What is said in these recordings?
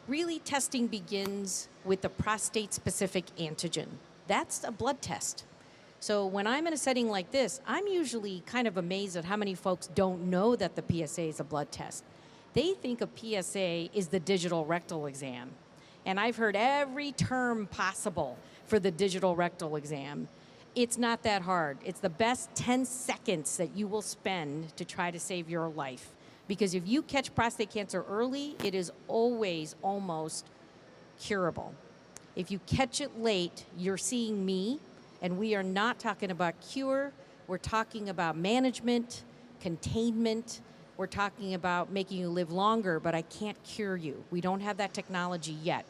Really, testing begins with the prostate-specific antigen. That's a blood test. So when I'm in a setting like this, I'm usually kind of amazed at how many folks don't know that the PSA is a blood test. They think a PSA is the digital rectal exam. And I've heard every term possible for the digital rectal exam. It's not that hard. It's the best 10 seconds that you will spend to try to save your life. Because if you catch prostate cancer early, it is always almost curable. If you catch it late, you're seeing me, and we are not talking about cure. We're talking about management, containment. We're talking about making you live longer, but I can't cure you. We don't have that technology yet.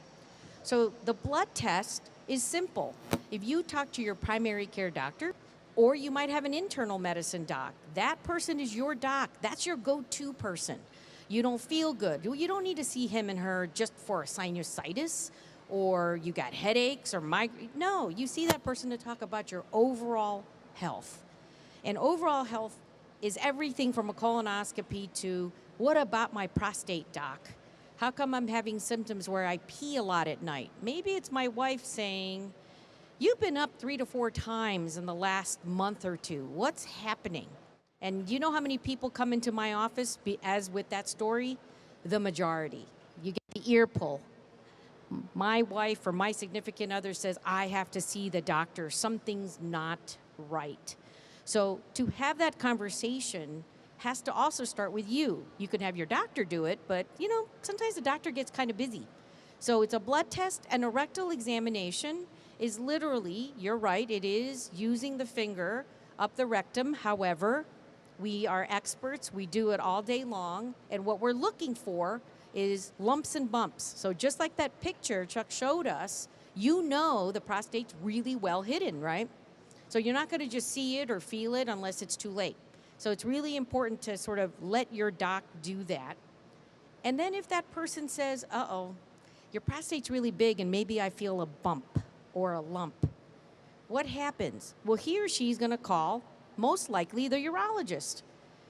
So the blood test is simple. If you talk to your primary care doctor, or you might have an internal medicine doc, that person is your doc. That's your go-to person. You don't feel good. You don't need to see him and her just for a sinusitis, or you got headaches or migraine. No, you see that person to talk about your overall health. And overall health is everything from a colonoscopy to, what about my prostate, doc? How come I'm having symptoms where I pee a lot at night? Maybe it's my wife saying, you've been up 3 to 4 times in the last month or two. What's happening? And you know how many people come into my office as with that story? The majority. You get the ear pull. My wife or my significant other says, I have to see the doctor. Something's not right. So to have that conversation has to also start with you. You can have your doctor do it, but you know, sometimes the doctor gets kind of busy. So it's a blood test, and a rectal examination is literally, you're right, it is using the finger up the rectum. However, we are experts, we do it all day long, and what we're looking for is lumps and bumps. So just like that picture Chuck showed us, you know the prostate's really well hidden, right? So you're not gonna just see it or feel it unless it's too late. So it's really important to sort of let your doc do that. And then if that person says, uh-oh, your prostate's really big and maybe I feel a bump or a lump, what happens? Well, he or she's gonna call, most likely, the urologist.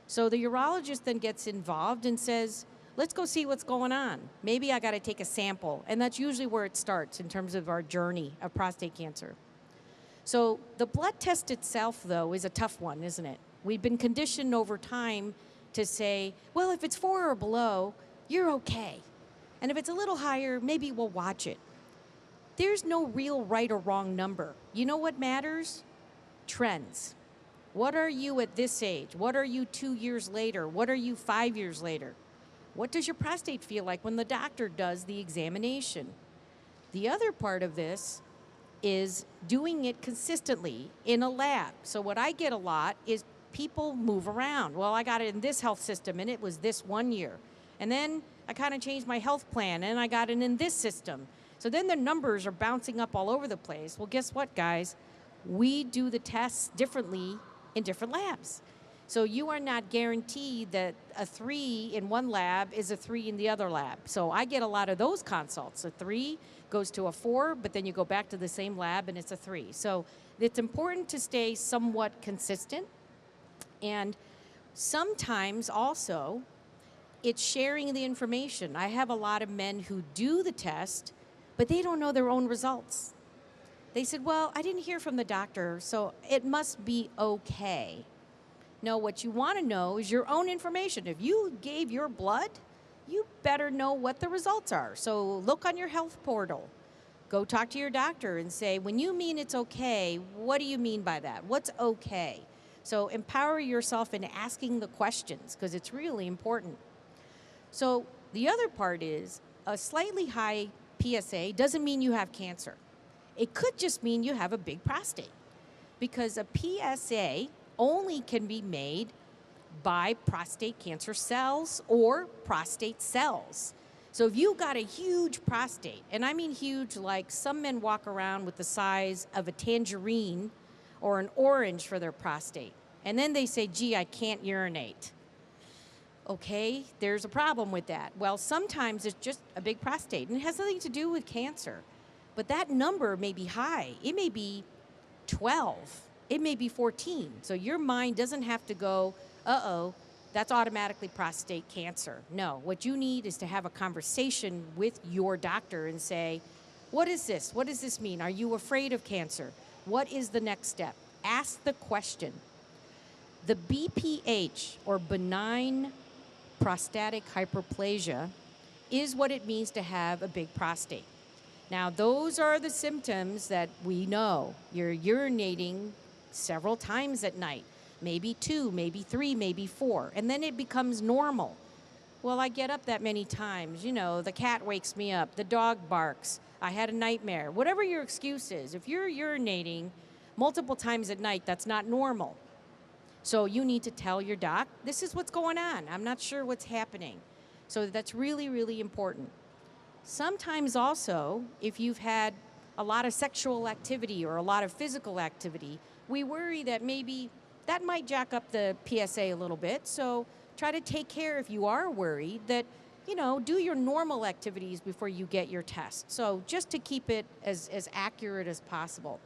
So the urologist then gets involved and says, let's go see what's going on. Maybe I gotta take a sample. And that's usually where it starts in terms of our journey of prostate cancer. So the blood test itself, though, is a tough one, isn't it? We've been conditioned over time to say, well, if it's 4 or below, you're okay. And if it's a little higher, maybe we'll watch it. There's no real right or wrong number. You know what matters? Trends. What are you at this age? What are you 2 years later? What are you 5 years later? What does your prostate feel like when the doctor does the examination? The other part of this is doing it consistently in a lab. So what I get a lot is people move around. Well, I got it in this health system and it was this 1 year. And then I kind of changed my health plan and I got it in this system. So then the numbers are bouncing up all over the place. Well, guess what, guys? We do the tests differently in different labs. So you are not guaranteed that a 3 in one lab is a 3 in the other lab. So I get a lot of those consults. A 3 goes to a 4, but then you go back to the same lab and it's a 3. So it's important to stay somewhat consistent. And sometimes also, it's sharing the information. I have a lot of men who do the test, but they don't know their own results. They said, well, I didn't hear from the doctor, so it must be okay. No, what you want to know is your own information. If you gave your blood, you better know what the results are. So look on your health portal. Go talk to your doctor and say, when you mean it's okay, what do you mean by that? What's okay? So empower yourself in asking the questions, because it's really important. So the other part is, a slightly high PSA doesn't mean you have cancer. It could just mean you have a big prostate, because a PSA only can be made by prostate cancer cells or prostate cells. So if you've got a huge prostate, and I mean huge, like some men walk around with the size of a tangerine or an orange for their prostate, and then they say, gee, I can't urinate. Okay, there's a problem with that. Well, sometimes it's just a big prostate, and it has nothing to do with cancer. But that number may be high. It may be 12. It may be 14. So your mind doesn't have to go, uh-oh, that's automatically prostate cancer. No, what you need is to have a conversation with your doctor and say, what is this? What does this mean? Are you afraid of cancer? What is the next step? Ask the question. The BPH, or benign prostatic hyperplasia, is what it means to have a big prostate. Now, those are the symptoms that we know. You're urinating several times at night, maybe 2, maybe 3, maybe 4, and then it becomes normal. Well, I get up that many times, you know, the cat wakes me up, the dog barks, I had a nightmare. Whatever your excuse is, if you're urinating multiple times at night, that's not normal. So you need to tell your doc, this is what's going on. I'm not sure what's happening. So that's really, really important. Sometimes also, if you've had a lot of sexual activity or a lot of physical activity, we worry that maybe that might jack up the PSA a little bit. So try to take care, if you are worried, that, you know, do your normal activities before you get your test. So just to keep it as accurate as possible.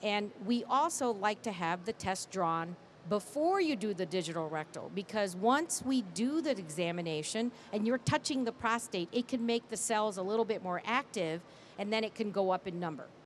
And we also like to have the test drawn before you do the digital rectal, because once we do the examination and you're touching the prostate, it can make the cells a little bit more active, and then it can go up in number.